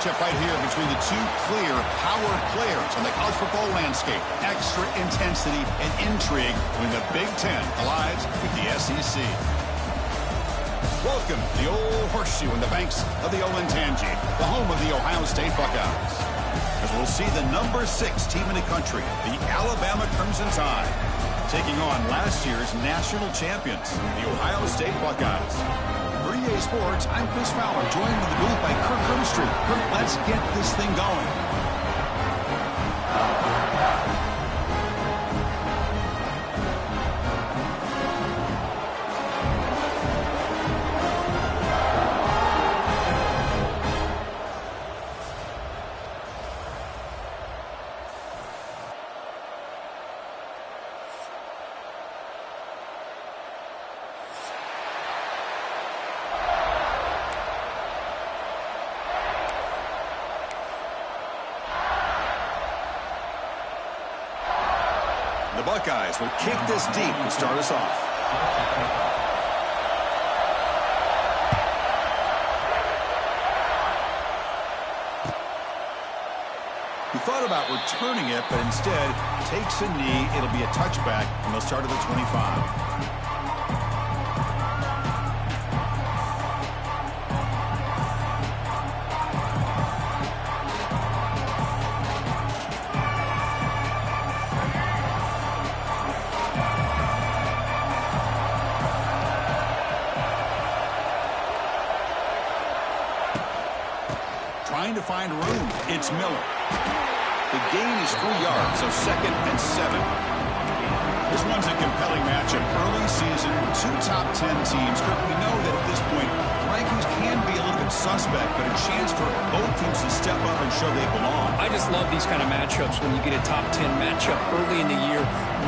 matchup right here between the two clear power players on the college football landscape. Extra intensity and intrigue when the Big Ten collides with the SEC. Welcome to the old horseshoe in the banks of the Olentangy, the home of the Ohio State Buckeyes. As we'll see the number 6 team in the country, the Alabama Crimson Tide, taking on last year's national champions, the Ohio State Buckeyes. For EA Sports, I'm Chris Fowler, joined in the booth by Kirk Grimstreet. Kirk, let's get this thing going. The Buckeyes will kick this deep and start us off. He thought about returning it, but instead takes a knee. It'll be a touchback, and they'll start at the 25. Trying to find room. It's Miller. The gain is 3 yards, so 2nd and 7. This one's a compelling matchup. Early season, 2 top 10 teams. Kirk, we know that at this point, rankings can be a little bit suspect, but a chance for both teams to step up and show they belong. I just love these kind of matchups when you get a top 10 matchup early in the year.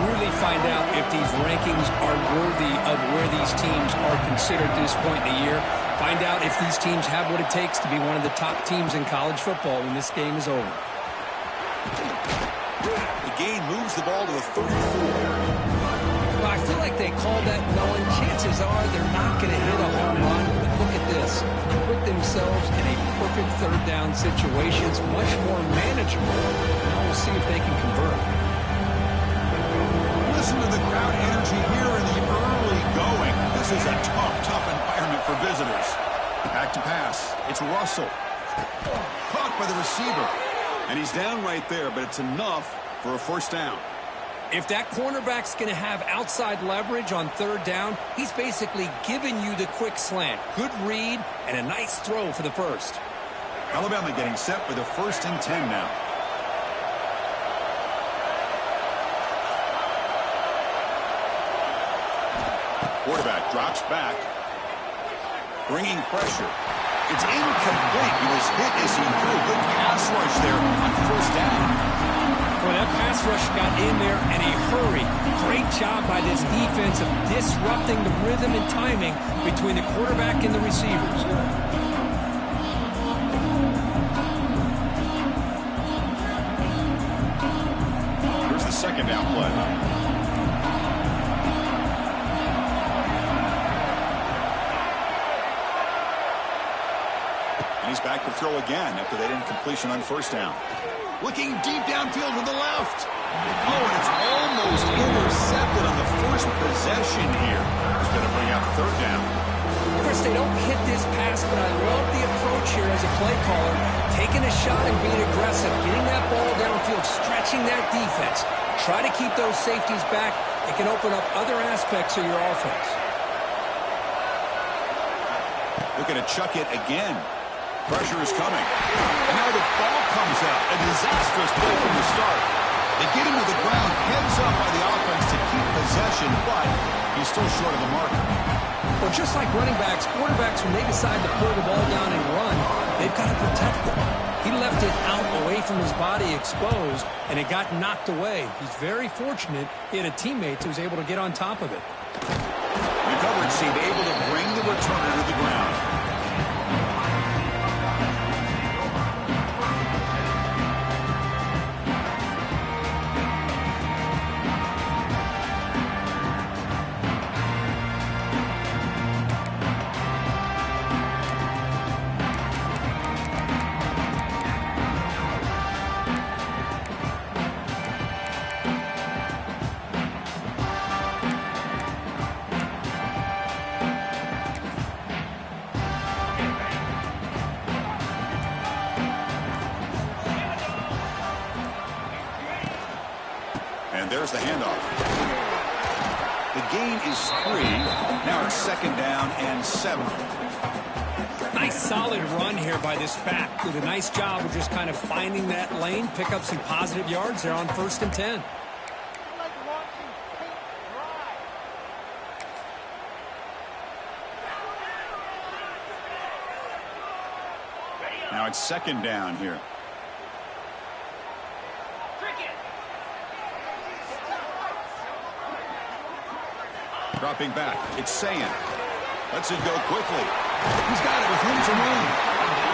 Really find out if these rankings are worthy of where these teams are considered at this point in the year. Find out if these teams have what it takes to be one of the top teams in college football when this game is over. The gain moves the ball to the 34. Well, I feel like they call that knowing chances are they're not going to hit a home run. But look at this. They put themselves in a perfect third down situation. It's much more manageable. Now we'll see if they can convert. Listen to the crowd energy here in the early going. This is a tough environment for visitors. Back to pass. It's Russell. Caught by the receiver. And he's down right there, but it's enough for a first down. If that cornerback's going to have outside leverage on third down, he's basically giving you the quick slant. Good read and a nice throw for the first. Alabama getting set for the 1st and 10 now. Quarterback drops back, bringing pressure. It's incomplete. He was hit as he threw. Good pass rush there on 1st down. Well, that pass rush got in there in a hurry. Great job by this defense of disrupting the rhythm and timing between the quarterback and the receivers. Here's the 2nd down play. He's back to throw again after that incompletion on 1st down. Looking deep downfield to the left. Oh, and it's almost intercepted on the first possession here. It's going to bring out 3rd down. Chris, they don't hit this pass, but I love the approach here as a play caller. Taking a shot and being aggressive. Getting that ball downfield, stretching that defense. Try to keep those safeties back. It can open up other aspects of your offense. Looking to chuck it again. Pressure is coming. And now the ball comes out. A disastrous play from the start. They get him to the ground, heads up by the offense to keep possession, but he's still short of the mark. Well, just like running backs, quarterbacks, when they decide to pull the ball down and run, they've got to protect them. He left it out away from his body exposed, and it got knocked away. He's very fortunate he had a teammate who was able to get on top of it. The coverage seemed able to bring the returner to the ground. the handoff. The gain is 3. Now it's 2nd down and 7. Nice solid run here by this back. Did a nice job of just kind of finding that lane, pick up some positive yards there on 1st and 10. Now it's 2nd down here. Dropping back. It's Sayan. Lets it go quickly. He's got it with room to run.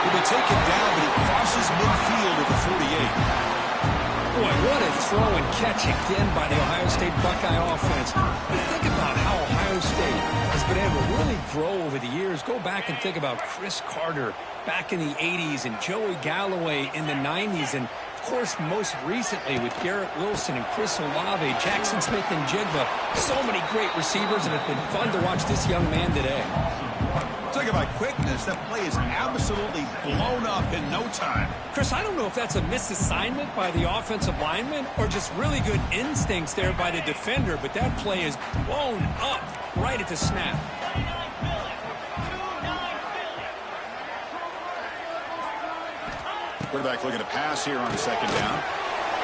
He'll be taken down, but he crosses midfield at the 48. Boy, what a throw and catch again by the Ohio State Buckeye offense. Think about how Ohio State has been able to really grow over the years. Go back and think about Chris Carter back in the 80s and Joey Galloway in the 90s. And, of course, most recently with Garrett Wilson and Chris Olave, Jackson Smith and Jigba. So many great receivers, and it's been fun to watch this young man today. Talk about quickness. That play is absolutely blown up in no time. Chris, I don't know if that's a misassignment by the offensive lineman or just really good instincts there by the defender, but that play is blown up right at the snap. Quarterback looking to pass here on 2nd down.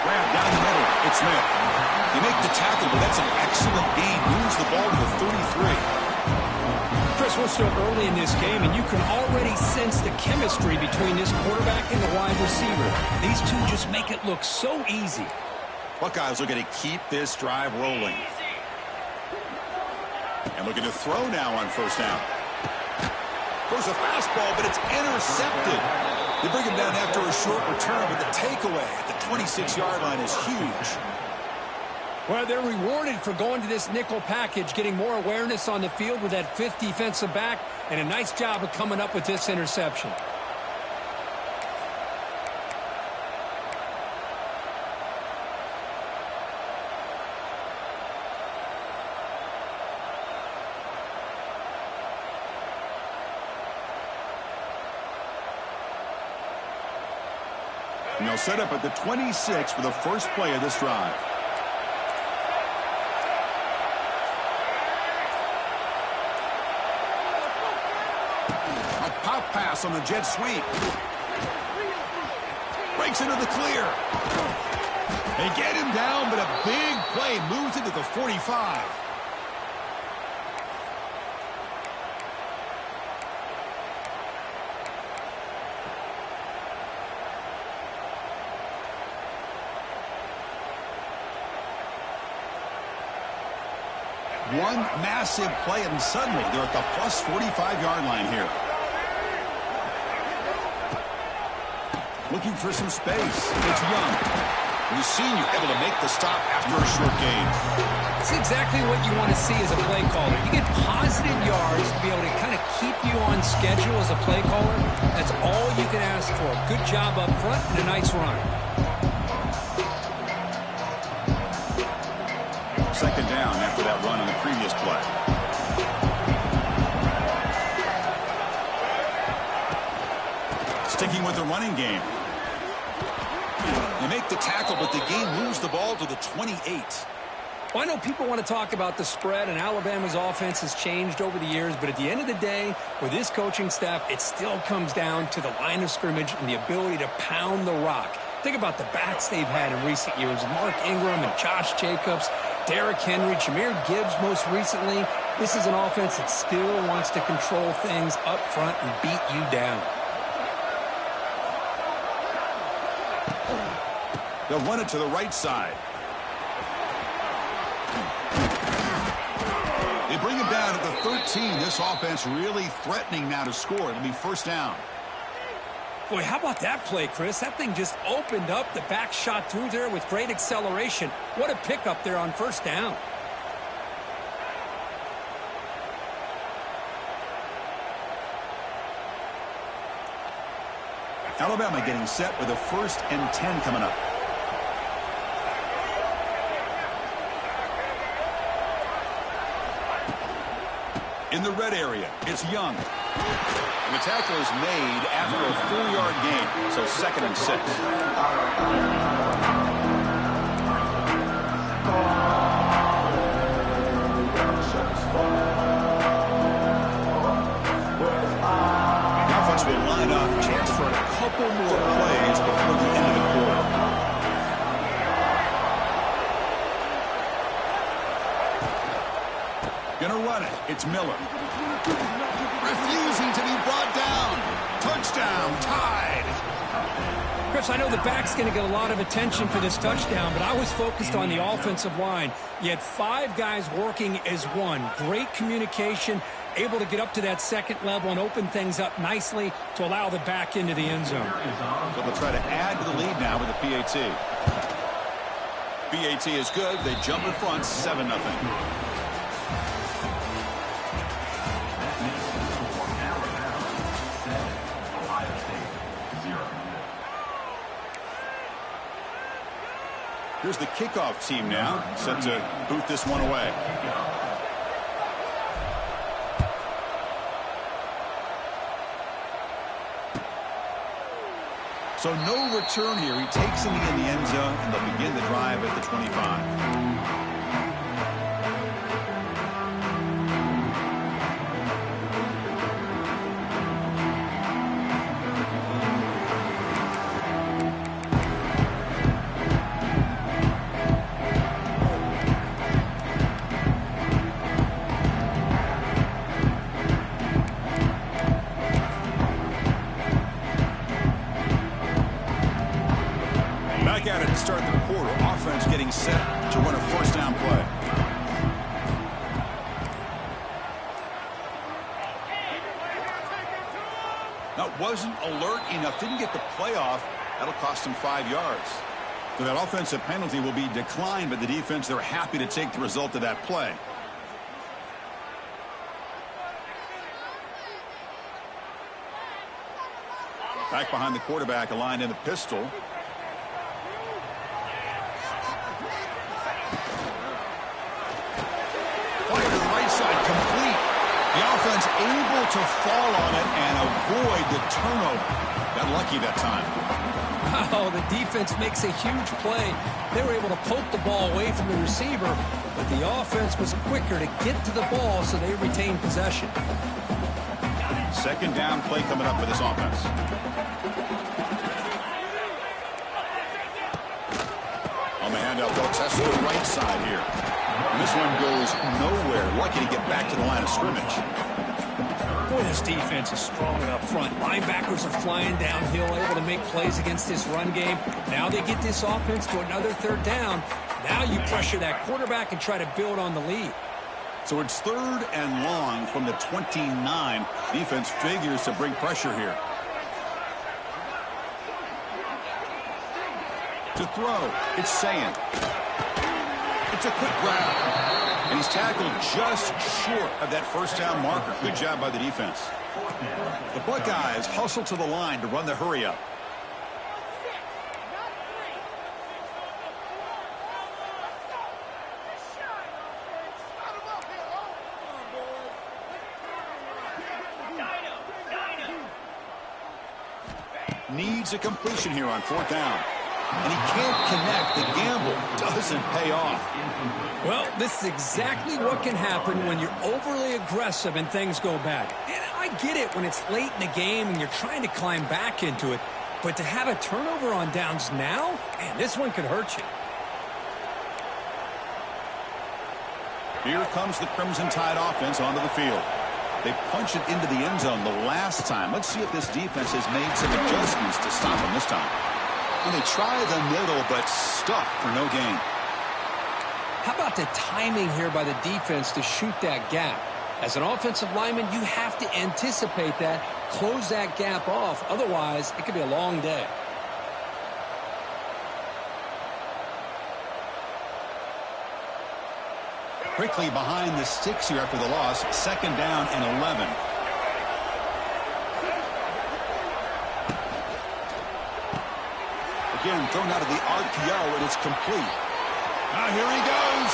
Grab down the middle. It's Smith. They make the tackle, but that's an excellent gain. Moves the ball to the 33. Chris, we're still early in this game, and you can already sense the chemistry between this quarterback and the wide receiver. These two just make it look so easy. Buckeyes looking to keep this drive rolling. And looking to throw now on 1st down. Throws a fastball, but it's intercepted. They bring him down after a short return, but the takeaway at the 26-yard line is huge. Well, they're rewarded for going to this nickel package, getting more awareness on the field with that 5th defensive back, and a nice job of coming up with this interception. And they'll set up at the 26 for the first play of this drive. A pop pass on the jet sweep. Breaks into the clear. They get him down, but a big play moves into the 45. One massive play, and suddenly they're at the plus 45-yard line here. Looking for some space. It's Young. The senior able to make the stop after a short gain. It's exactly what you want to see as a play caller. You get positive yards to be able to kind of keep you on schedule as a play caller. That's all you can ask for. Good job up front and a nice run. 2nd down after that run on the previous play. Sticking with the running game. They make the tackle, but the game moves the ball to the 28. Well, I know people want to talk about the spread, and Alabama's offense has changed over the years, but at the end of the day, with this coaching staff, it still comes down to the line of scrimmage and the ability to pound the rock. Think about the backs they've had in recent years. Mark Ingram and Josh Jacobs, Derrick Henry, Jahmyr Gibbs most recently. This is an offense that still wants to control things up front and beat you down. They'll run it to the right side. They bring him down at the 13. This offense really threatening now to score. It'll be 1st down. Boy, how about that play, Chris? That thing just opened up. The back shot through there with great acceleration. What a pickup there on 1st down. Alabama getting set with a 1st and 10 coming up. In the red area, it's Young. And the tackle is made after a 4-yard gain, so 2nd and 6. couple more plays before the end of the quarter. Gonna run it. It's Miller. Refusing to be brought down. Touchdown, tied. Chris, I know the back's going to get a lot of attention for this touchdown, but I was focused on the offensive line. You had 5 guys working as one. Great communication, able to get up to that second level and open things up nicely to allow the back into the end zone. So they'll try to add to the lead now with the PAT. PAT is good. They jump in front, 7-0. Here's the kickoff team now, set to boot this one away. So no return here. He takes it in the end zone, and they'll begin the drive at the 25. At it to start the quarter. Offense getting set to run a first down play. That wasn't alert enough. Didn't get the play off. That'll cost him 5 yards. So that offensive penalty will be declined by the defense. They're happy to take the result of that play. Back behind the quarterback, aligned in the pistol. Offense able to fall on it and avoid the turnover. Got lucky that time. Wow, the defense makes a huge play. They were able to poke the ball away from the receiver, but the offense was quicker to get to the ball, so they retained possession. Second down play coming up for this offense. On the handout, they'll test the right side here. And this one goes nowhere. Lucky to get back to the line of scrimmage. Boy, this defense is strong up front. Linebackers are flying downhill, able to make plays against this run game. Now they get this offense to another third down. Now you pressure that quarterback and try to build on the lead. So it's 3rd and long from the 29. Defense figures to bring pressure here. To throw, it's Sayin. It's a quick grab. And he's tackled just short of that first down marker. Good job by the defense. The Buckeyes hustle to the line to run the hurry up. Needs a completion here on 4th down. And he can't connect. The gamble doesn't pay off. Well, this is exactly what can happen when you're overly aggressive and things go bad. And I get it when it's late in the game and you're trying to climb back into it. But to have a turnover on downs now, man, this one could hurt you. Here comes the Crimson Tide offense onto the field. They punch it into the end zone the last time. Let's see if this defense has made some adjustments to stop them this time. And they try the middle, but stuck for no gain. How about the timing here by the defense to shoot that gap? As an offensive lineman, you have to anticipate that, close that gap off. Otherwise, it could be a long day. Quickly behind the sticks here after the loss. 2nd down and 11. Again, thrown out of the RPO, and it's complete. Now here he goes.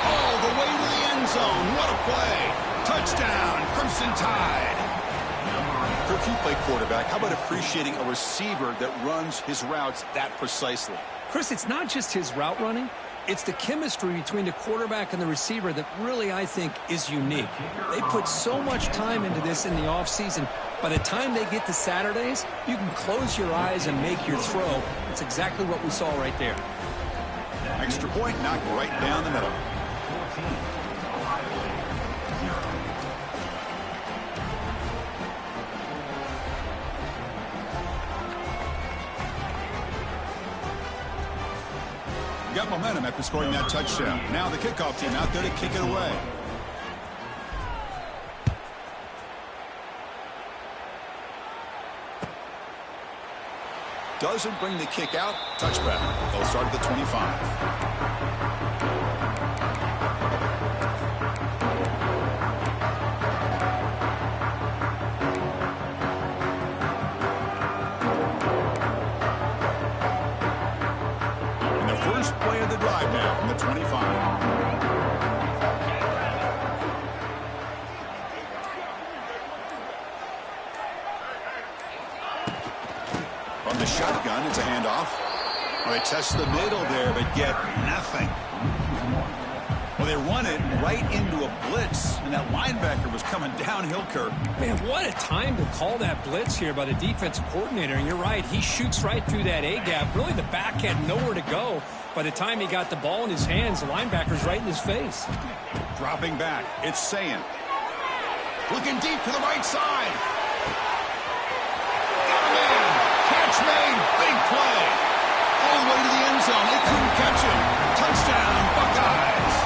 All the way to the end zone. What a play. Touchdown, Crimson Tide. Kirk, you play quarterback. How about appreciating a receiver that runs his routes that precisely? Chris, it's not just his route running. It's the chemistry between the quarterback and the receiver that really, I think, is unique. They put so much time into this in the offseason. By the time they get to Saturdays, you can close your eyes and make your throw. That's exactly what we saw right there. Extra point knocked right down the middle. Got momentum after scoring that touchdown. Now the kickoff team out there to kick it away. Doesn't bring the kick out. Touchback. They'll start at the 25. Play of the drive now from the 25. From the shotgun, it's a handoff. Well, they test the middle there, but get nothing. Well, they run it right into a blitz, and that linebacker was coming downhill, Kirk. Man, what a time to call that blitz here by the defensive coordinator. And you're right, he shoots right through that A-gap. Really, the back had nowhere to go. By the time he got the ball in his hands, the linebacker's right in his face. Dropping back, it's Sayin. Looking deep to the right side. Got a man. Catch made. Big play. All the way to the end zone. They couldn't catch him. Touchdown, Buckeyes.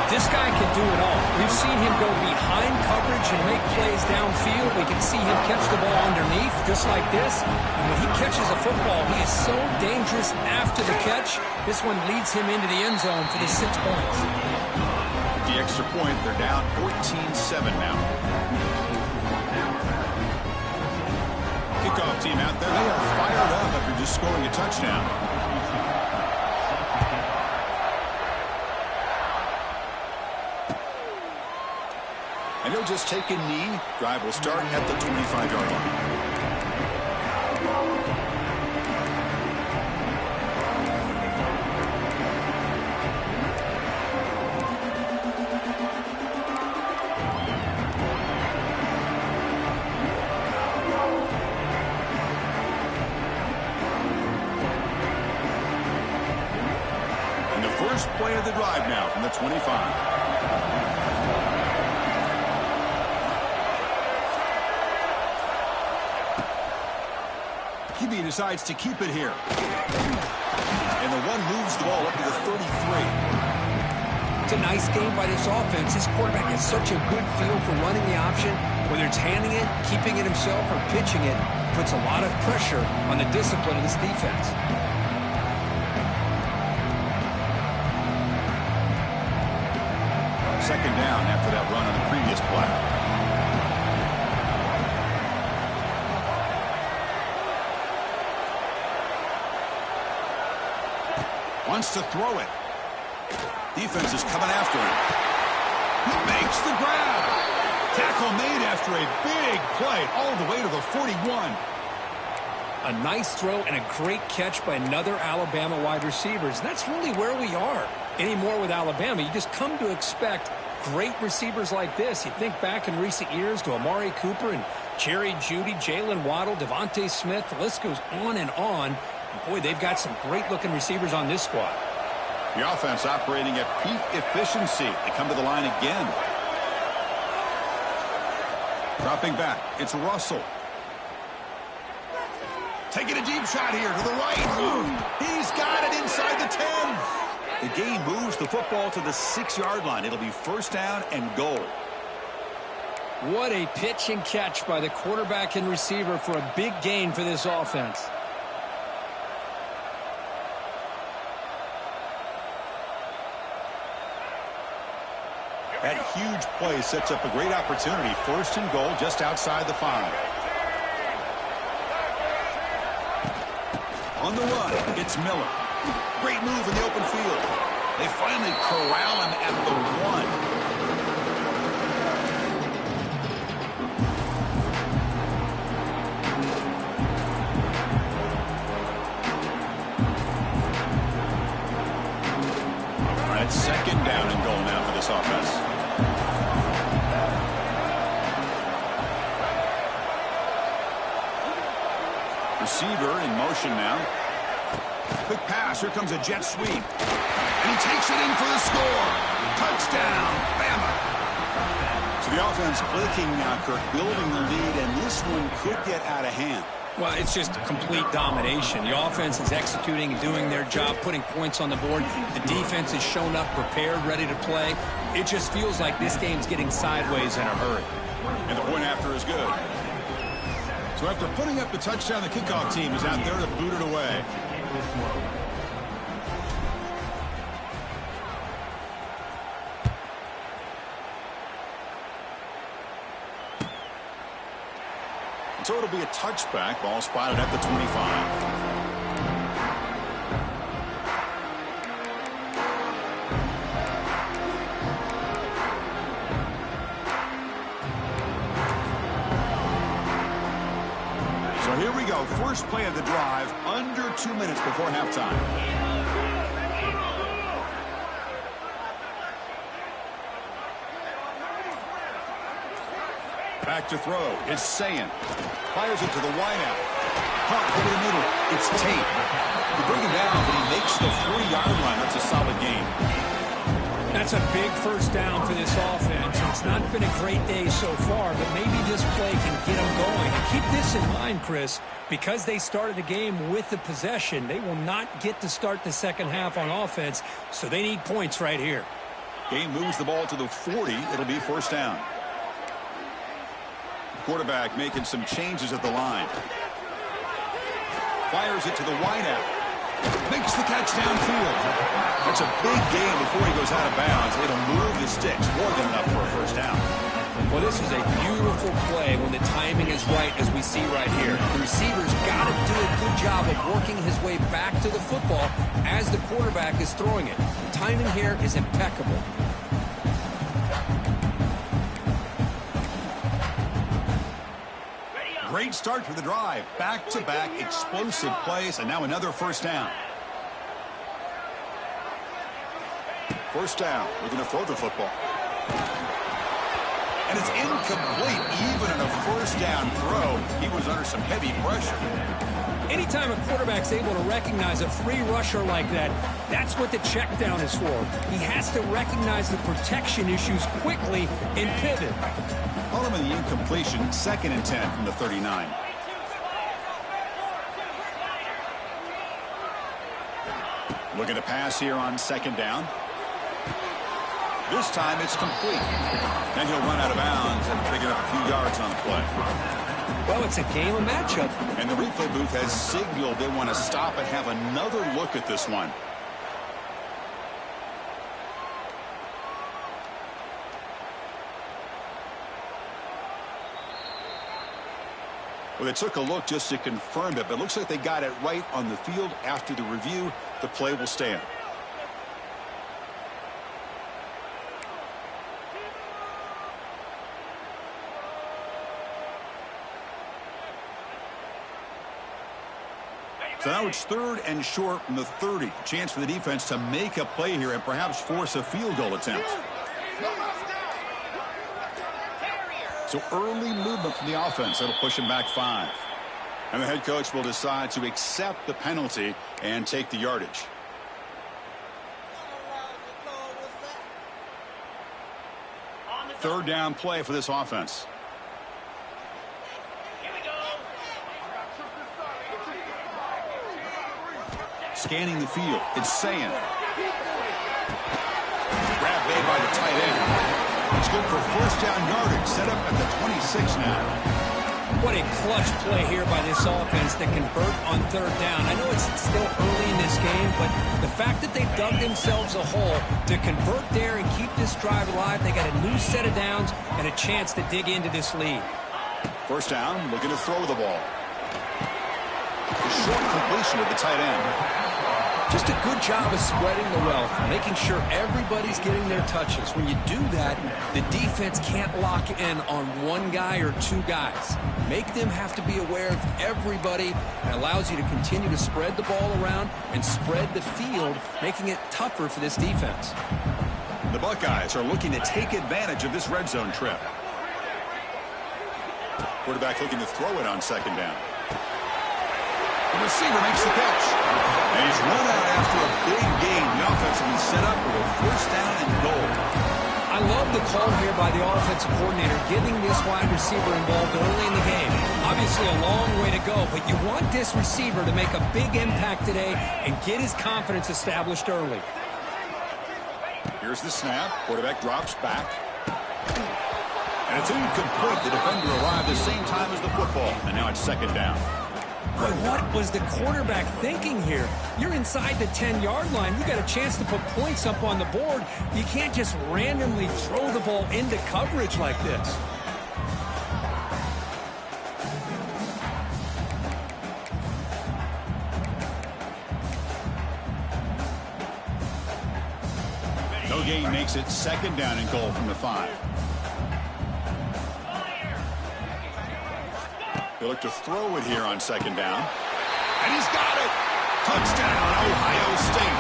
This guy can do it all. We've seen him go behind coverage and make plays downfield. We can see him catch the ball underneath, just like this. And when he catches a football, he is so dangerous after the catch. This one leads him into the end zone for the 6 points. The extra point, they're down 14-7 now. Kickoff team out there. They are fired up after just scoring a touchdown. And he'll just take a knee. Drive will start at the 25-yard line. And the first play of the drive now from the 25. QB decides to keep it here. And the one moves the ball up to the 33. It's a nice game by this offense. This quarterback has such a good feel for running the option. Whether it's handing it, keeping it himself, or pitching it, puts a lot of pressure on the discipline of this defense. Second down after that run on the previous play. Wants to throw it. Defense is coming after him. He makes the grab. Tackle made after a big play all the way to the 41. A nice throw and a great catch by another Alabama wide receiver. That's really where we are. Anymore with Alabama, you just come to expect great receivers like this. You think back in recent years to Amari Cooper and Jerry Jeudy, Jalen Waddle, Devontae Smith. The list goes on and on. And boy, they've got some great-looking receivers on this squad. The offense operating at peak efficiency. They come to the line again. Dropping back, it's Russell. Taking a deep shot here to the right. He's got it inside the 10. The game moves the football to the 6-yard line. It'll be first down and goal. What a pitch and catch by the quarterback and receiver for a big gain for this offense. That huge play sets up a great opportunity. First and goal just outside the 5. On the run, it's Miller. Great move in the open field. They finally corral him at the 1. receiver in motion now. Quick pass. Here comes a jet sweep. And he takes it in for the score. Touchdown, Bama. So the offense clicking now, Kirk, building the lead, and this one could get out of hand. Well, it's just complete domination. The offense is executing and doing their job, putting points on the board. The defense is shown up, prepared, ready to play. It just feels like this game's getting sideways in a hurry. And the point after is good. So after putting up the touchdown, the kickoff team is out there to boot it away. So it'll be a touchback. Ball spotted at the 25. So here we go. First play of the drive, under 2 minutes before halftime. Back to throw. It's Sayin. Fires it to the wideout. Caught over the middle. It's Tate. You bring him down, but he makes the 40-yard line. That's a solid gain. That's a big first down for this offense. It's not been a great day so far, but maybe this play can get them going. And keep this in mind, Chris, because they started the game with the possession, they will not get to start the second half on offense, so they need points right here. Game moves the ball to the 40. It'll be first down. Quarterback making some changes at the line. Fires it to the wideout. Makes the catch downfield. That's a big gain before he goes out of bounds. It'll move the sticks. More than enough for a first down. Well, this is a beautiful play when the timing is right, as we see right here. The receiver's got to do a good job of working his way back to the football as the quarterback is throwing it. The timing here is impeccable. Great start to the drive. Back-to-back explosive plays, and now another first down. First down. We're going to throw the football. And it's incomplete. Even in a first down throw, he was under some heavy pressure. Anytime a quarterback's able to recognize a free rusher like that, that's what the check down is for. He has to recognize the protection issues quickly and pivot. Ultimately, the incompletion, 2nd and 10 from the 39. Looking to pass here on 2nd down. This time it's complete. Then he'll run out of bounds and pick up a few yards on the play. Well, it's a game of matchup. And the replay booth has signaled they want to stop and have another look at this one. Well, they took a look just to confirm it, but it looks like they got it right on the field. After the review, the play will stand. So now it's 3rd and short from the 30. Chance for the defense to make a play here and perhaps force a field goal attempt. So early movement from the offense. That'll push him back 5. And the head coach will decide to accept the penalty and take the yardage. Third down play for this offense. Scanning the field. It's Sayin. Grab made by the tight end. It's good for first down yardage. Set up at the 26 now. What a clutch play here by this offense to convert on 3rd down. I know it's still early in this game, but the fact that they dug themselves a hole to convert there and keep this drive alive, they got a new set of downs and a chance to dig into this lead. First down, looking to throw the ball. A short completion with the tight end. Just a good job of spreading the wealth, making sure everybody's getting their touches. When you do that, the defense can't lock in on one guy or 2 guys. Make them have to be aware of everybody, and allows you to continue to spread the ball around and spread the field, making it tougher for this defense. The Buckeyes are looking to take advantage of this red zone trip. Quarterback looking to throw it on 2nd down. The receiver makes the catch. And he's run out after a big gain. The offense will be set up for a first down and goal. I love the call here by the offensive coordinator, getting this wide receiver involved early in the game. Obviously a long way to go, but you want this receiver to make a big impact today and get his confidence established early. Here's the snap. Quarterback drops back. And it's incomplete. The defender arrived the same time as the football. And now it's second down. But what was the quarterback thinking here? You're inside the 10-yard line. You got a chance to put points up on the board. You can't just randomly throw the ball into coverage like this. No gain makes it second down and goal from the 5. They look to throw it here on second down. And he's got it. Touchdown, Ohio State.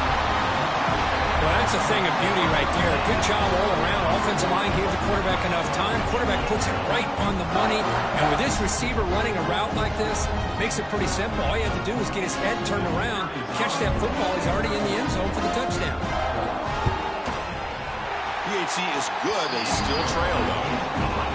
Well, that's a thing of beauty right there. Good job all around. Offensive line gave the quarterback enough time. Quarterback puts it right on the money. And with this receiver running a route like this, makes it pretty simple. All you have to do is get his head turned around, catch that football. He's already in the end zone for the touchdown. PHC is good. They still trail, though.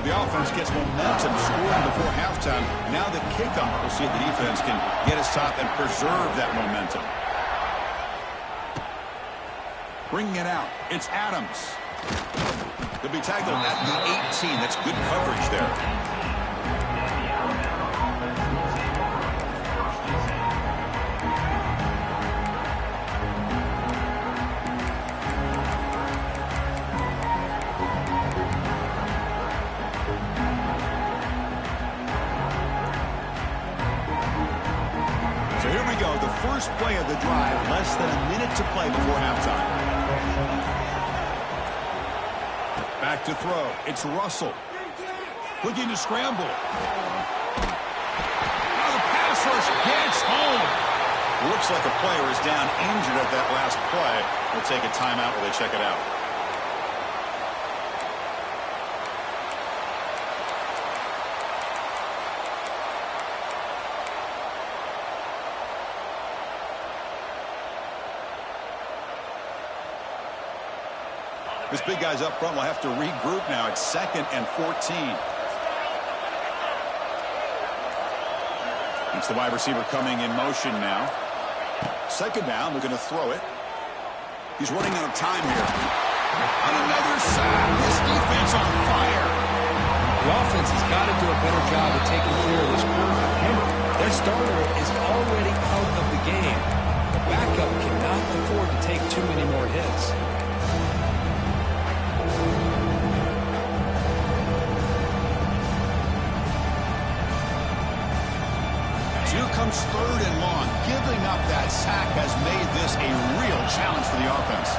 The offense gets momentum scoring before halftime. Now the kickoff. We'll see if the defense can get a stop and preserve that momentum. Bringing it out. It's Adams. He'll be tackled at the 18. That's good coverage there. First play of the drive, less than a minute to play before halftime. Back to throw. It's Russell. Looking to scramble. Now the pass rush gets home. Looks like a player is down injured at that last play. We'll take a timeout while they check it out. This big guy's up front will have to regroup now. It's 2nd and 14. It's the wide receiver coming in motion now. Second down, they're going to throw it. He's running out of time here. On another sack, this defense on fire. The offense has got to do a better job of taking care of this quarterback. Remember, their starter is already out of the game. The backup cannot afford to take too many more hits. Here comes 3rd and long. Giving up that sack has made this a real challenge for the offense.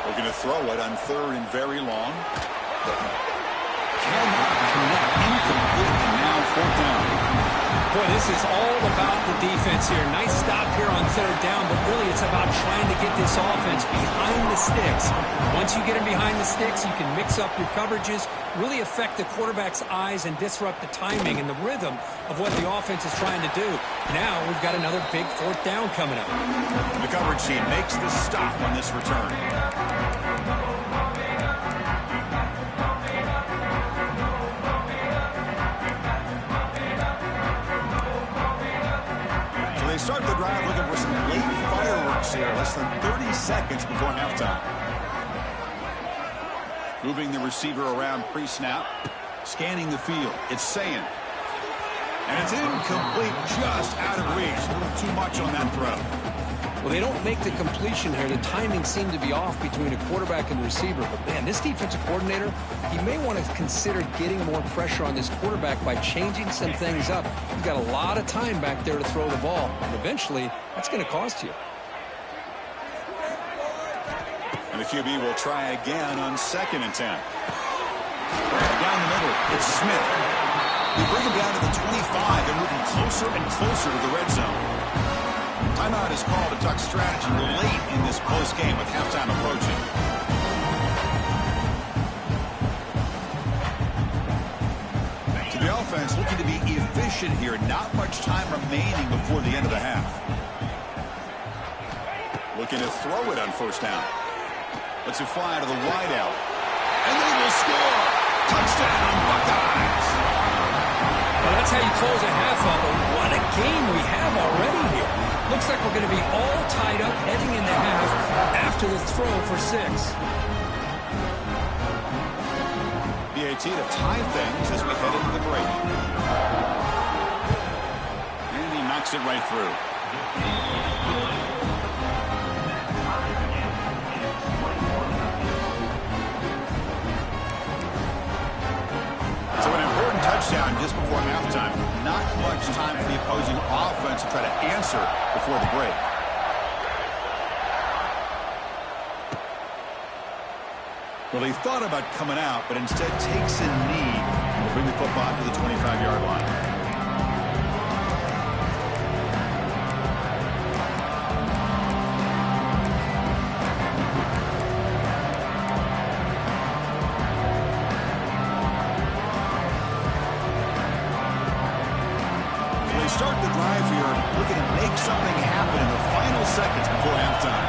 We're going to throw it on 3rd and very long. Cannot connect. Incomplete. And now 4th down. Boy, this is all about the defense here. Nice stop here on 3rd down, but really it's about trying to get this offense behind the sticks. Once you get them behind the sticks, you can mix up your coverages, really affect the quarterback's eyes and disrupt the timing and the rhythm of what the offense is trying to do. Now we've got another big 4th down coming up. The coverage team makes the stop on this return. They start the drive looking for some late fireworks here. Less than 30 seconds before halftime. Moving the receiver around pre-snap. Scanning the field. It's Sayin. And it's incomplete, just out of reach. A little too much on that throw. Well, they don't make the completion here. The timing seemed to be off between a quarterback and the receiver. But, man, this defensive coordinator, he may want to consider getting more pressure on this quarterback by changing some things up. You've got a lot of time back there to throw the ball. And eventually, that's going to cost you. And the QB will try again on 2nd and 10. Down the middle, it's Smith. They bring him down to the 25. They're moving closer and closer to the red zone. Timeout is called to talk strategy late in this close game with halftime approaching. To the offense, looking to be efficient here. Not much time remaining before the end of the half. Looking to throw it on first down. Lets it fly to the wideout. And they will score. Touchdown, Buckeyes. Well, that's how you close a half of it. What a game we have already here. Looks like we're going to be all tied up heading into half after the throw for 6. BAT to tie things as we head into the break. And he knocks it right through. So an important touchdown just before halftime. Not much time for the opposing offense to try to answer before the break. Well, he thought about coming out, but instead takes a knee and will bring the football to the 25-yard line. Start the drive here, looking to make something happen in the final seconds before halftime.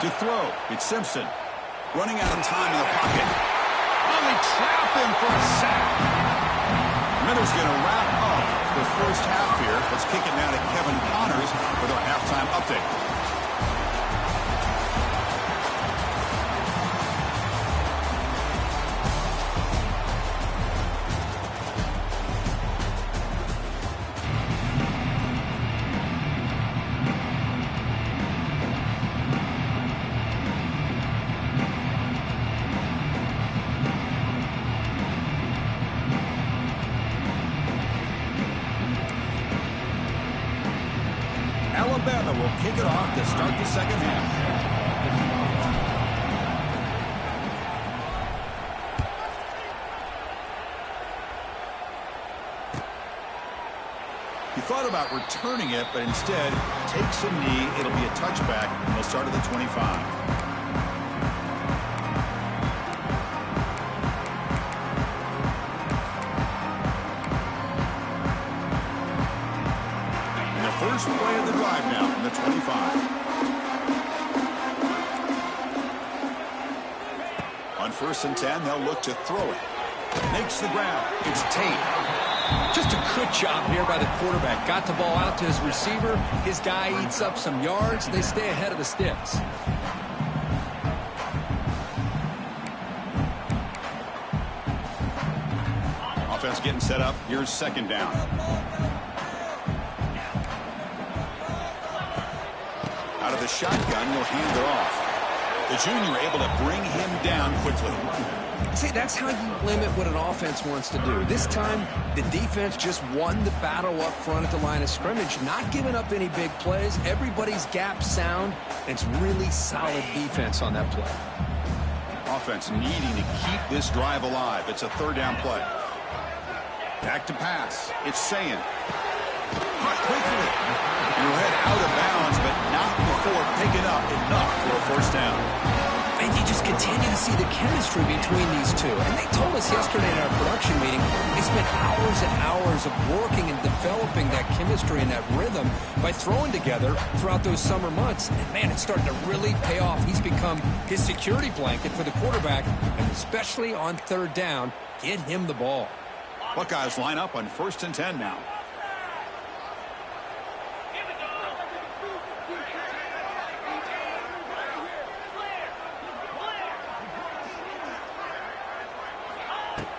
To throw, it's Simpson. Running out of time in the pocket. Oh, they trap him for a sack. Miller's going to wrap up the first half here. Let's kick it now to Kevin Connors with our halftime update. Alabama will kick it off to start the second half. He thought about returning it, but instead takes a knee. It'll be a touchback. He'll start at the 25. First play of the drive now from the 25. On 1st and 10, they'll look to throw it. Makes the ground. It's Tate. Just a good job here by the quarterback. Got the ball out to his receiver. His guy eats up some yards. They stay ahead of the sticks. Offense getting set up. Here's second down. Out of the shotgun, he'll hand it off. The junior able to bring him down quickly. See, that's how you limit what an offense wants to do. This time, the defense just won the battle up front at the line of scrimmage, not giving up any big plays. Everybody's gap sound. It's really solid defense on that play. Offense needing to keep this drive alive. It's a third down play. Back to pass. It's Sayin. Caught quickly. And he'll head out of bounds, but not before picking up enough for a first down. And you just continue to see the chemistry between these two. And they told us yesterday in our production meeting, they spent hours and hours of working and developing that chemistry and that rhythm by throwing together throughout those summer months. And, man, it's starting to really pay off. He's become his security blanket for the quarterback, and especially on third down, get him the ball. Buckeyes line up on 1st and 10 now.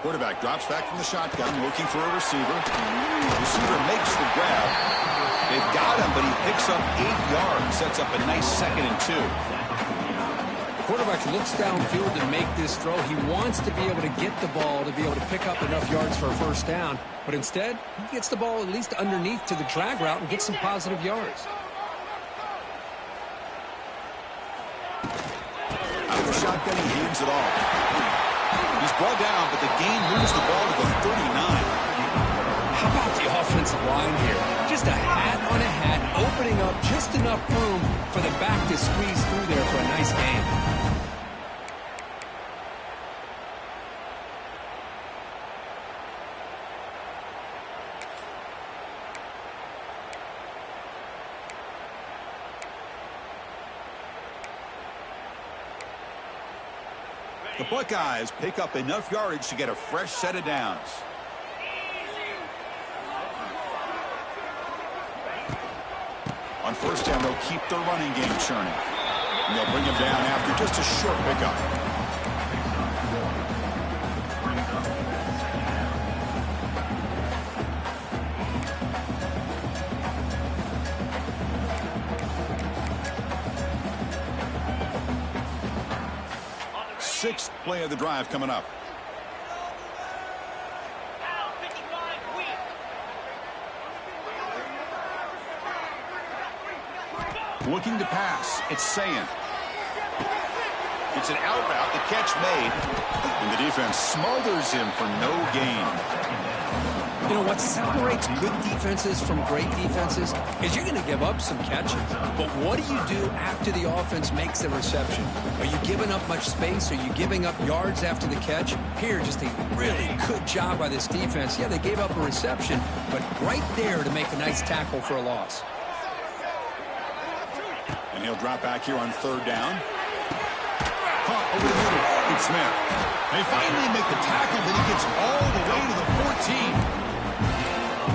Quarterback drops back from the shotgun, looking for a receiver. Receiver makes the grab. They've got him, but he picks up 8 yards, sets up a nice 2nd and 2. The quarterback looks downfield to make this throw. He wants to be able to get the ball to be able to pick up enough yards for a first down. But instead, he gets the ball at least underneath to the drag route and gets some positive yards. Out of the shotgun, he hands it off. He's brought down, but the gain moves the ball to the 39. How about the offensive line here. Just a hat on a hat, opening up just enough room for the back to squeeze through there for a nice gain. The Buckeyes pick up enough yardage to get a fresh set of downs. On first down, they'll keep their running game churning. And they'll bring him down after just a short pickup. Sixth play of the drive coming up. Looking to pass. It's Sayin. It's an out route. The catch made. And the defense smothers him for no gain. You know, what separates good defenses from great defenses is you're going to give up some catches. But what do you do after the offense makes the reception? Are you giving up much space? Are you giving up yards after the catch? Here, just a really good job by this defense. Yeah, they gave up a reception, but right there to make a nice tackle for a loss. And he'll drop back here on third down. Caught over the middle. It's Smith. They finally make the tackle, but he gets all the way to the 14.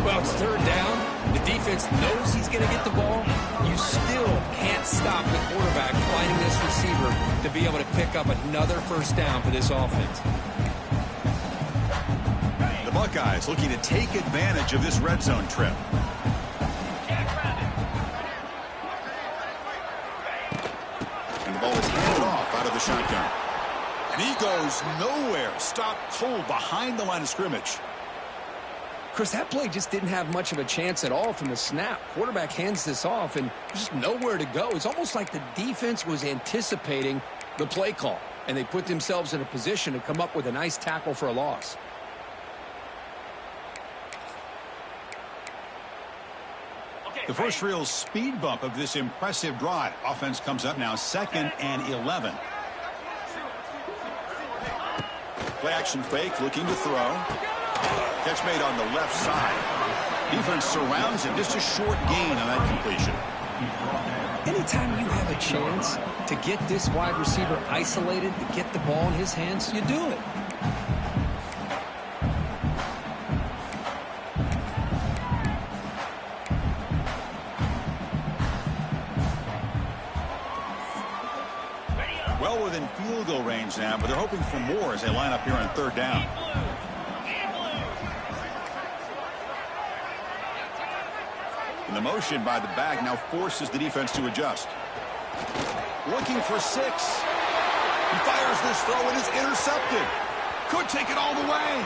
Well, it's third down. The defense knows he's going to get the ball. You still can't stop the quarterback finding this receiver to be able to pick up another first down for this offense. The Buckeyes looking to take advantage of this red zone trip. And the ball is handed off out of the shotgun. And he goes nowhere. Stopped cold behind the line of scrimmage. Chris, that play just didn't have much of a chance at all from the snap. Quarterback hands this off, and there's just nowhere to go. It's almost like the defense was anticipating the play call, and they put themselves in a position to come up with a nice tackle for a loss. The first real speed bump of this impressive drive. Offense comes up now 2nd and 11. Play action fake, looking to throw. Catch made on the left side. Defense surrounds him. Just a short gain on that completion. Anytime you have a chance to get this wide receiver isolated, to get the ball in his hands, you do it. Well within field goal range now, but they're hoping for more as they line up here on third down. And the motion by the back now forces the defense to adjust. Looking for 6. He fires this throw and is intercepted. Could take it all the way.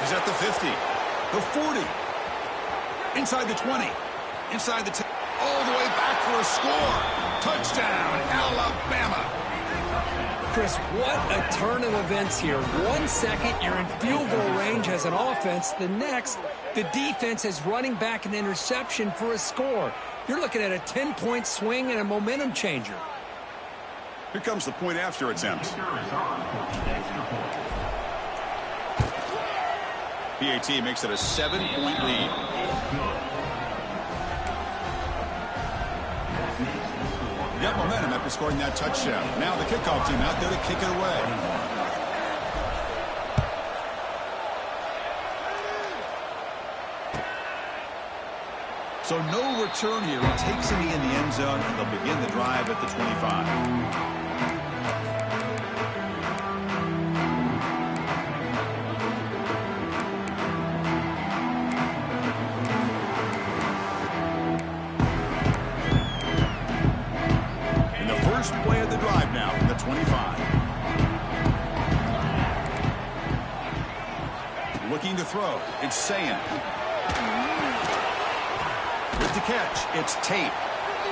He's at the 50. The 40. Inside the 20. Inside the 10. All the way back for a score. Touchdown, Alabama. Chris, what a turn of events here. 1 second, you're in field goal range as an offense. The next, the defense is running back an interception for a score. You're looking at a 10-point swing and a momentum changer. Here comes the point after attempt. PAT makes it a 7-point lead. Got momentum after scoring that touchdown. Now the kickoff team out there to kick it away. So no return here. He takes a knee in the end zone, and they'll begin the drive at the 25. Play of the drive now from the 25. Looking to throw. It's Sayin. With the catch, it's Tate.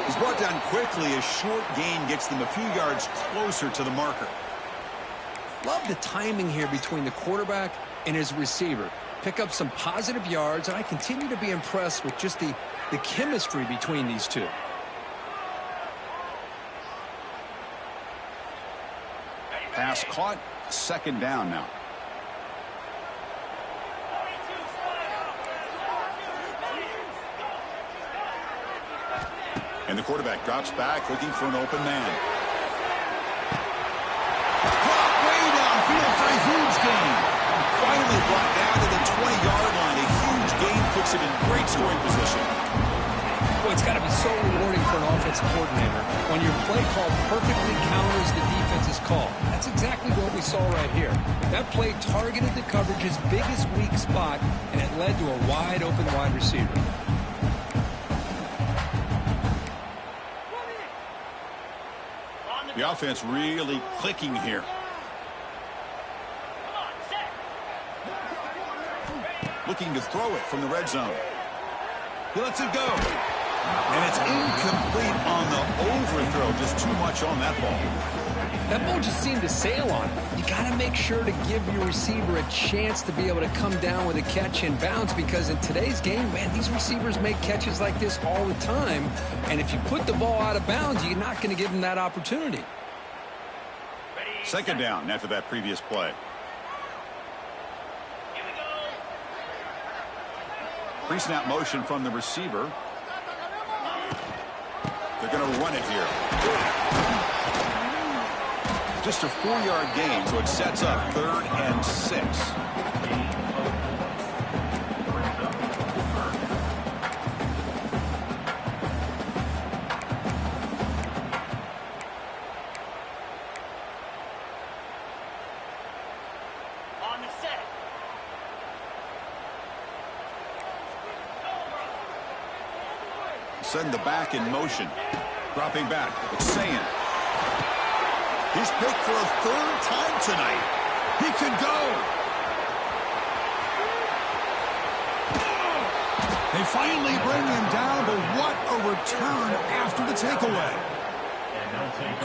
He's brought down quickly. A short gain gets them a few yards closer to the marker. Love the timing here between the quarterback and his receiver. pick up some positive yards, and I continue to be impressed with just the chemistry between these two. Pass caught, second down now. And the quarterback drops back, looking for an open man. Caught way downfield for a huge gain. Finally brought down to the 20-yard line. A huge gain puts it in great scoring position. Well, it's got to be so rewarding for an offensive coordinator when your play call perfectly counters the defense's call. That's exactly what we saw right here. That play targeted the coverage's biggest weak spot, and it led to a wide-open wide receiver. The offense really clicking here. Looking to throw it from the red zone. He lets it go. And it's incomplete on the overthrow. Just too much on that ball. That ball just seemed to sail on it. You got to make sure to give your receiver a chance to be able to come down with a catch in bounds, because in today's game, man, these receivers make catches like this all the time. And if you put the ball out of bounds, you're not going to give them that opportunity. Second down after that previous play. Pre-snap motion from the receiver. They're going to run it here. Just a 4-yard gain, so it sets up 3rd and 6. On the set. Send the back in motion. Dropping back. It's saying. He's picked for a 3rd time tonight. He could go. They finally bring him down, but what a return after the takeaway.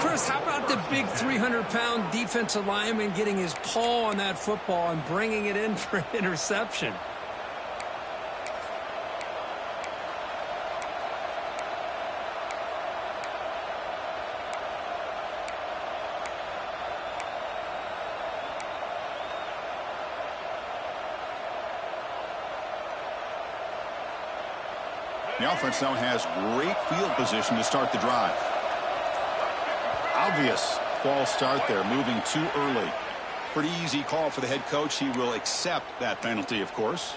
Chris, how about the big 300-pound defensive lineman getting his paw on that football and bringing it in for an interception? The offense now has great field position to start the drive. Obvious false start there, moving too early. Pretty easy call for the head coach. He will accept that penalty, of course.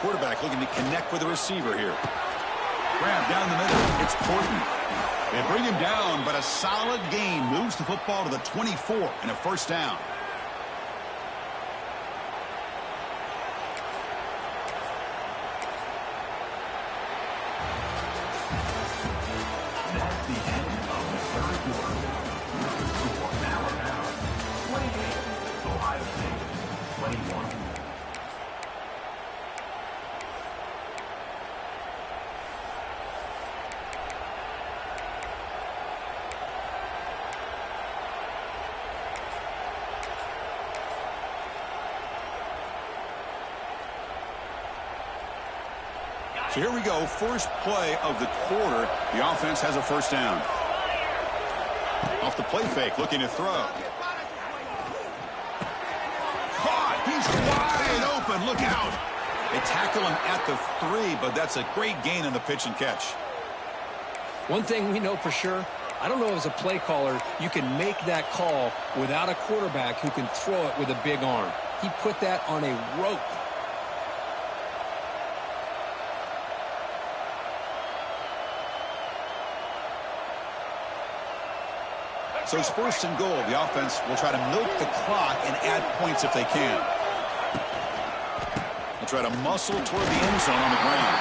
Quarterback looking to connect with the receiver here. Grab down the middle. It's Porton. They bring him down, but a solid gain moves the football to the 24 and a 1st down. That's the end of the 3rd quarter. Your score now 28, Ohio State 21. So here we go, first play of the quarter. The offense has a 1st down. Off the play fake, looking to throw. Caught! He's wide open, look out! They tackle him at the 3, but that's a great gain on the pitch and catch. One thing we know for sure, I don't know as a play caller, you can make that call without a quarterback who can throw it with a big arm. He put that on a rope. So it's 1st and goal. The offense will try to milk the clock and add points if they can. They'll try to muscle toward the end zone on the ground.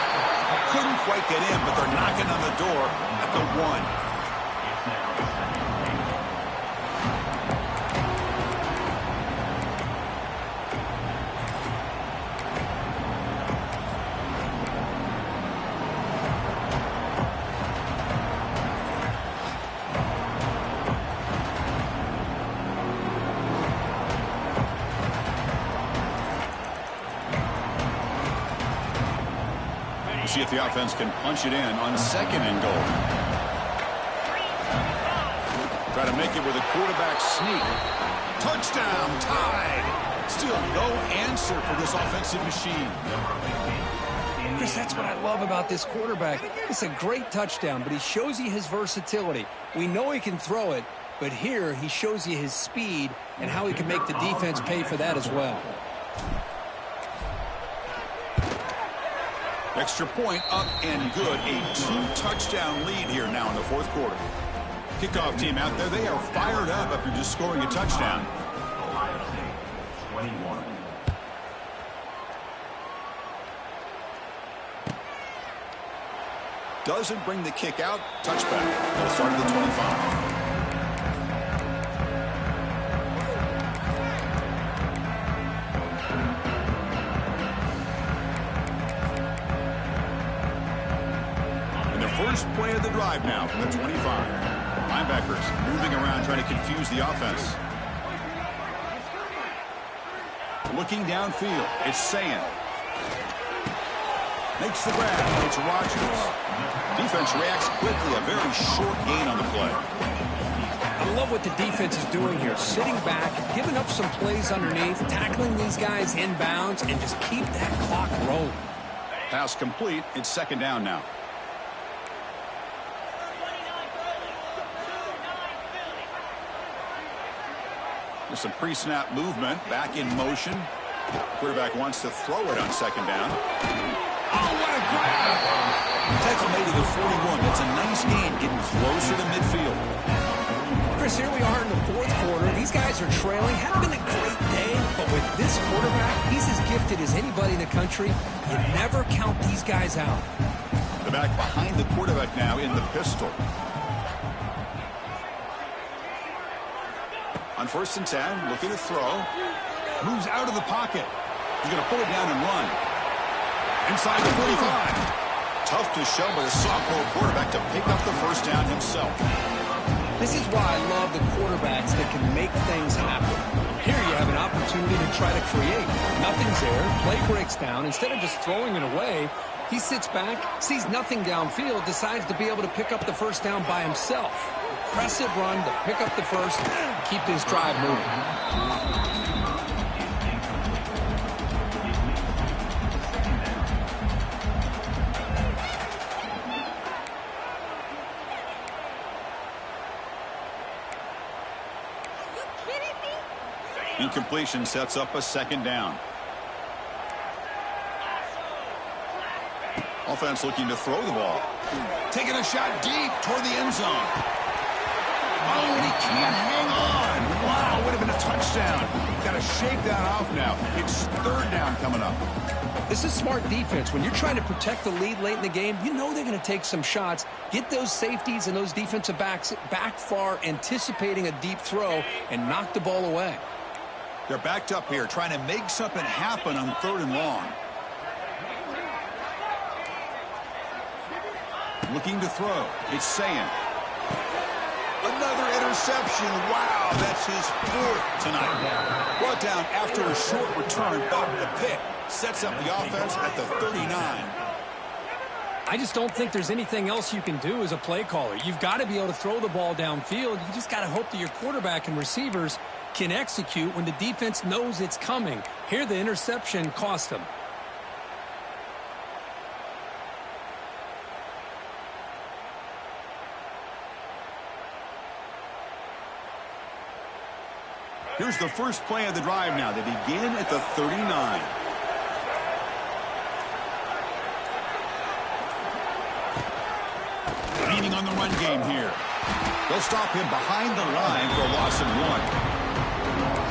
Couldn't quite get in, but they're knocking on the door at the 1. see if the offense can punch it in on 2nd and goal. Try to make it with a quarterback sneak. Touchdown, tied. Still no answer for this offensive machine. Chris, that's what I love about this quarterback. It's a great touchdown, but he shows you his versatility. We know he can throw it, but here he shows you his speed and how he can make the defense pay for that as well. Extra point up and good. A 2-touchdown lead here now in the 4th quarter. Kickoff team out there. They are fired up after just scoring a touchdown. Ohio State, 21. Doesn't bring the kick out. Touchback. They'll start at the 25. First play of the drive now from the 25. Linebackers moving around trying to confuse the offense. Looking downfield. It's Sayin. Makes the grab. It's Rodgers. Defense reacts quickly. A very short gain on the play. I love what the defense is doing here. Sitting back, giving up some plays underneath, tackling these guys inbounds, and just keep that clock rolling. Pass complete. It's 2nd down now. Some pre-snap movement, back in motion. Quarterback wants to throw it on 2nd down. Oh, what a grab! Tackle made to the 41. That's a nice gain, getting closer to midfield. Chris, here we are in the 4th quarter. These guys are trailing. Hadn't been a great day, but with this quarterback, he's as gifted as anybody in the country. You never count these guys out. The back behind the quarterback now in the pistol. On 1st and 10, looking to throw. Moves out of the pocket. He's going to pull it down and run. Inside the 45. Tough to show by the sophomore quarterback to pick up the 1st down himself. This is why I love the quarterbacks that can make things happen. Here you have an opportunity to try to create. Nothing's there. Play breaks down. Instead of just throwing it away, he sits back, sees nothing downfield, decides to be able to pick up the 1st down by himself. Impressive run to pick up the 1st, keep this drive moving. Incompletion sets up a 2nd down. Offense looking to throw the ball. Taking a shot deep toward the end zone. Oh, and he can't hang on. Wow, would have been a touchdown. Got to shake that off now. It's 3rd down coming up. This is smart defense. When you're trying to protect the lead late in the game, you know they're going to take some shots. Get those safeties and those defensive backs back far, anticipating a deep throw, and knock the ball away. They're backed up here, trying to make something happen on 3rd and long. Looking to throw. It's Sayin. Another interception. Wow, that's his 4th tonight. Brought down after a short return, but the pick sets up the offense at the 39. I just don't think there's anything else you can do as a play caller. You've got to be able to throw the ball downfield. You just got to hope that your quarterback and receivers can execute when the defense knows it's coming. Here, the interception cost them. Here's the first play of the drive now. They begin at the 39. Leaning on the run game here. They'll stop him behind the line for a loss of 1.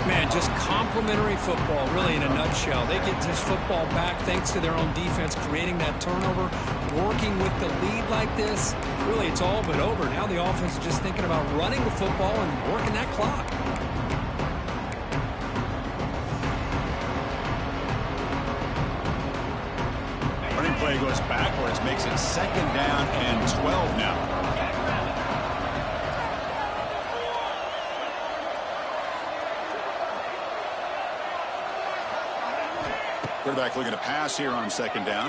Man, just complimentary football, really, in a nutshell. They get this football back thanks to their own defense, creating that turnover, working with the lead like this. Really, it's all but over. Now the offense is just thinking about running the football and working that clock. Running play goes backwards, makes it 2nd down and 12 now. Quarterback looking to pass here on 2nd down.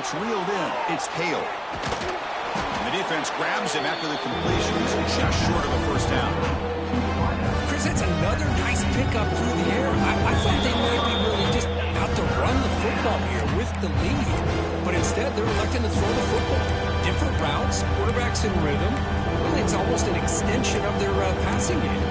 It's reeled in. It's Hale. And the defense grabs him after the completion. He's just short of a first down. Chris, that's another nice pickup through the air. I thought they might be really just out to run the football here with the lead. But instead, they're electing to throw the football. Different routes, quarterbacks in rhythm. Really, it's almost an extension of their passing game.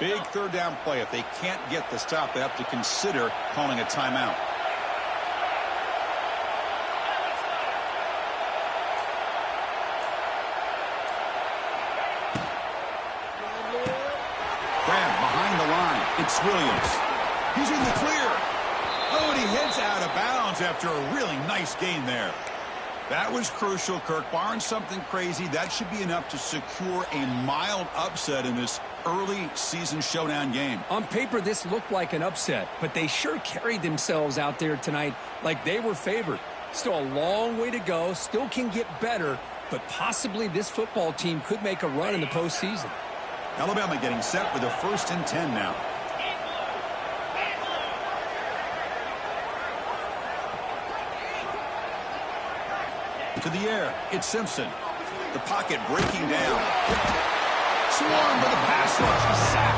Big third down play. If they can't get the stop, they have to consider calling a timeout. Grab behind the line. It's Williams. He's in the clear. Oh, and he heads out of bounds after a really nice gain there. That was crucial, Kirk. Barring something crazy, that should be enough to secure a mild upset in this early season showdown game. On paper, this looked like an upset, but they sure carried themselves out there tonight like they were favored. Still a long way to go, still can get better, but possibly this football team could make a run in the postseason. Alabama getting set with a 1st and 10 now. To the air, it's Simpson. The pocket breaking down. Swarm with a pass rush. A sack.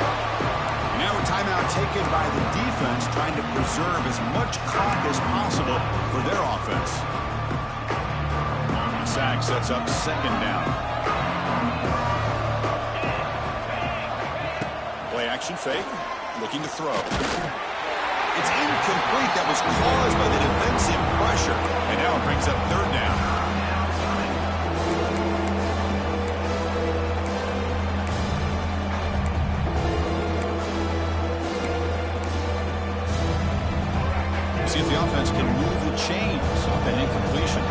Now a timeout taken by the defense, trying to preserve as much clock as possible for their offense. The sack sets up 2nd down. Play action fake. Looking to throw. It's incomplete. That was caused by the defensive pressure. And now it brings up 3rd down. See if the offense can move the chains off that incompletion.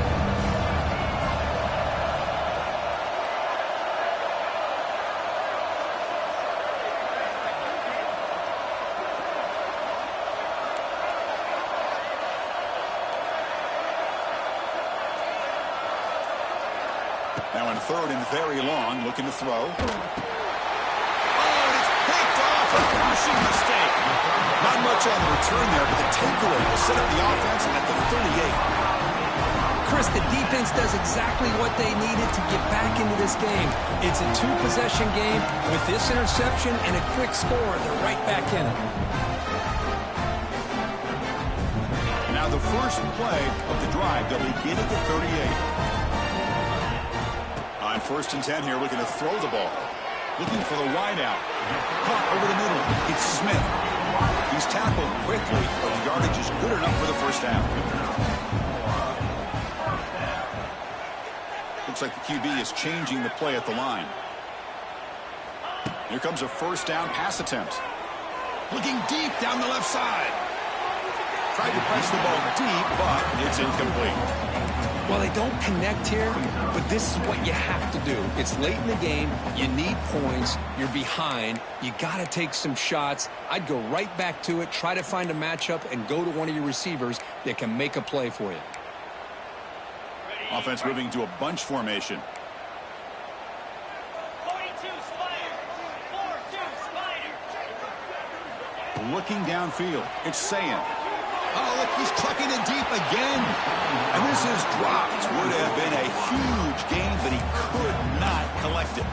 Now in 3rd and very long, looking to throw. Oh, and it's picked off. A crushing mistake. Not much on the return there, but the takeaway will set up the offense at the 38. Chris, the defense does exactly what they needed to get back into this game. It's a 2-possession game. With this interception and a quick score, they're right back in it. Now the first play of the drive, they'll begin at the 38. On 1st and 10 here, looking to throw the ball. Looking for the wideout. Caught over the middle. It's Smith. He's tackled quickly, but the yardage is good enough for the 1st down. Looks like the QB is changing the play at the line. Here comes a 1st down pass attempt. Looking deep down the left side. Tried to press the ball deep, but it's incomplete. Well, they don't connect here, but this is what you have to do. It's late in the game. You need points. You're behind. You got to take some shots. I'd go right back to it, try to find a matchup, and go to one of your receivers that can make a play for you. Offense moving to a bunch formation. 42 Spider. 4-2 Spider. Looking downfield. It's Sayin. Oh, look, he's trucking it deep again. And this is dropped. Would have been a huge gain, but he could not collect it.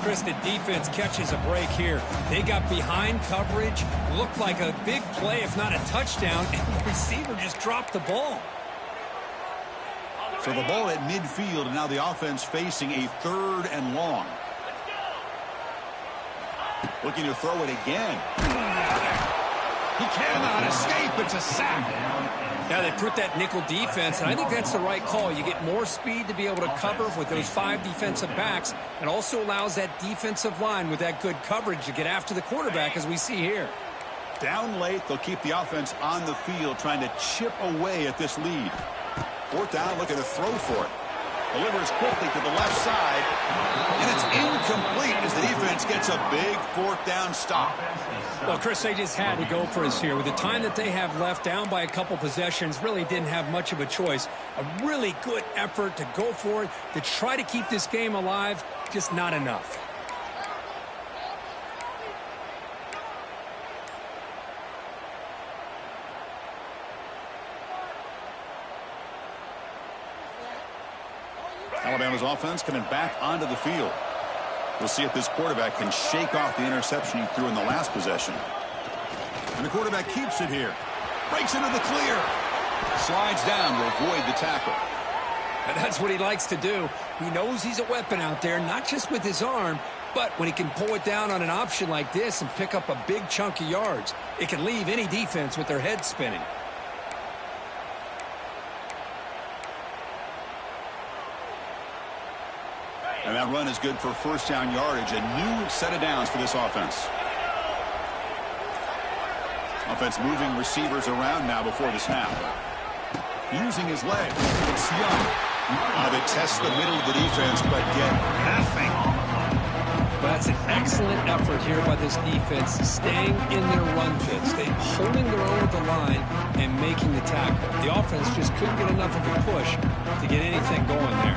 Chris, the defense catches a break here. They got behind coverage, looked like a big play, if not a touchdown, and the receiver just dropped the ball. So the ball at midfield, and now the offense facing a 3rd and long. Looking to throw it again. He cannot escape. It's a sack. Now they put that nickel defense, and I think that's the right call. You get more speed to be able to cover with those 5 defensive backs, and also allows that defensive line with that good coverage to get after the quarterback, as we see here. Down late, they'll keep the offense on the field, trying to chip away at this lead. 4th down, looking to throw for it. Delivers quickly to the left side. And it's incomplete as the defense gets a big fourth down stop. Well, Chris, they just had to go for us here. With the time that they have left, down by a couple possessions, really didn't have much of a choice. A really good effort to go for it, to try to keep this game alive, just not enough. Alabama's offense coming back onto the field. We'll see if this quarterback can shake off the interception he threw in the last possession. And the quarterback keeps it here. Breaks into the clear. Slides down to avoid the tackle. And that's what he likes to do. He knows he's a weapon out there, not just with his arm, but when he can pull it down on an option like this and pick up a big chunk of yards, it can leave any defense with their head spinning. And that run is good for first down yardage. A new set of downs for this offense. Offense moving receivers around now before the snap. Using his legs. It's Young. They test the middle of the defense, but get nothing. But that's an excellent effort here by this defense, staying in their run fits. They're holding their own at the line and making the tackle. The offense just couldn't get enough of a push to get anything going there.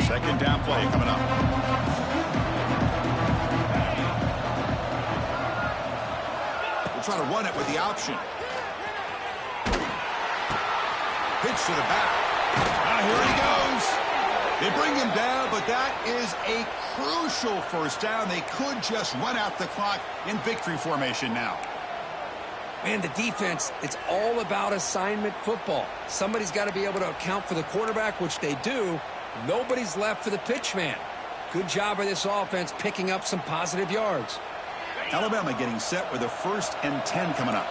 Second down play coming up. We'll try to run it with the option. Pitch to the back. Here he goes. They bring him down, but that is a crucial first down. They could just run out the clock in victory formation now. Man, the defense, it's all about assignment football. Somebody's got to be able to account for the quarterback, which they do. Nobody's left for the pitch man. Good job by this offense picking up some positive yards. Alabama getting set with a 1st and 10 coming up.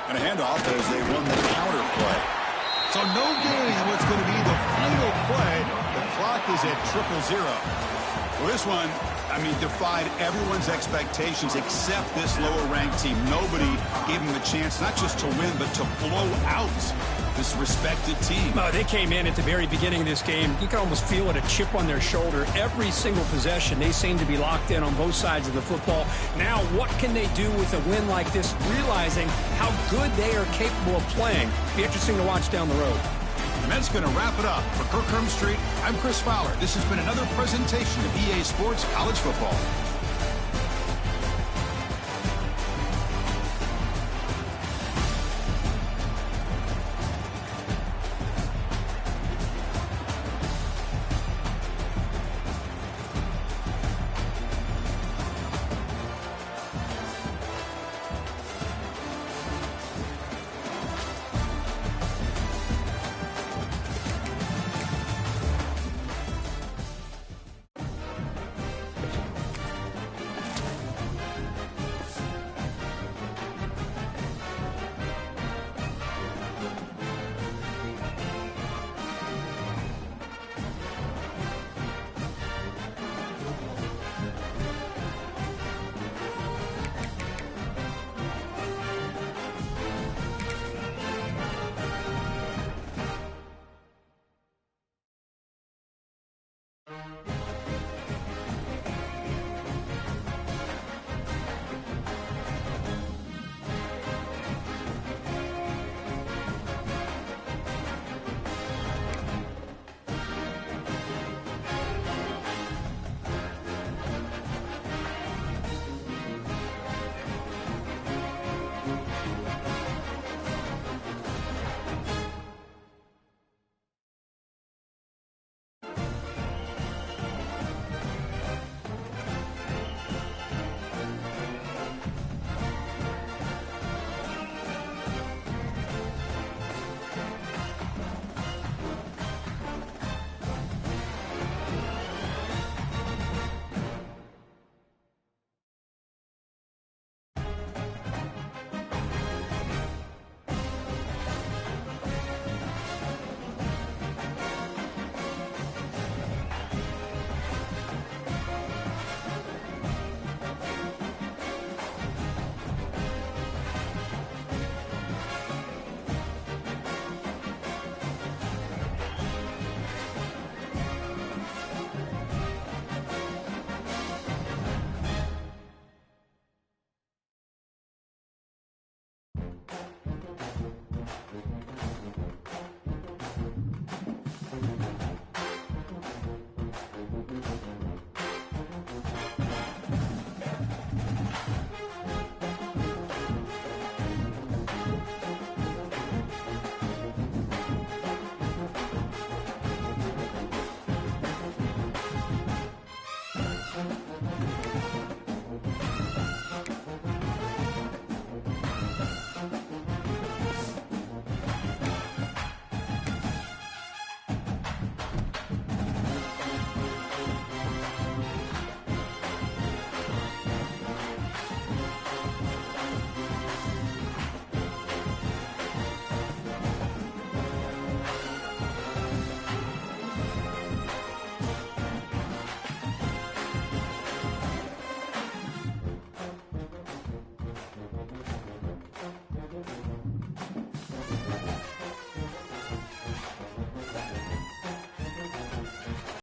And a handoff as they run the counter play. So no gain on what's going to be the final play. The clock is at 0-0. Well, this one, defied everyone's expectations except this lower-ranked team. Nobody gave them a chance not just to win, but to blow out this respected team. They came in at the very beginning of this game. You can almost feel it, a chip on their shoulder. Every single possession, they seem to be locked in on both sides of the football. Now, what can they do with a win like this, realizing how good they are capable of playing? Be interesting to watch down the road. And that's going to wrap it up. For Kirk Street, I'm Chris Fowler. This has been another presentation of EA Sports College Football.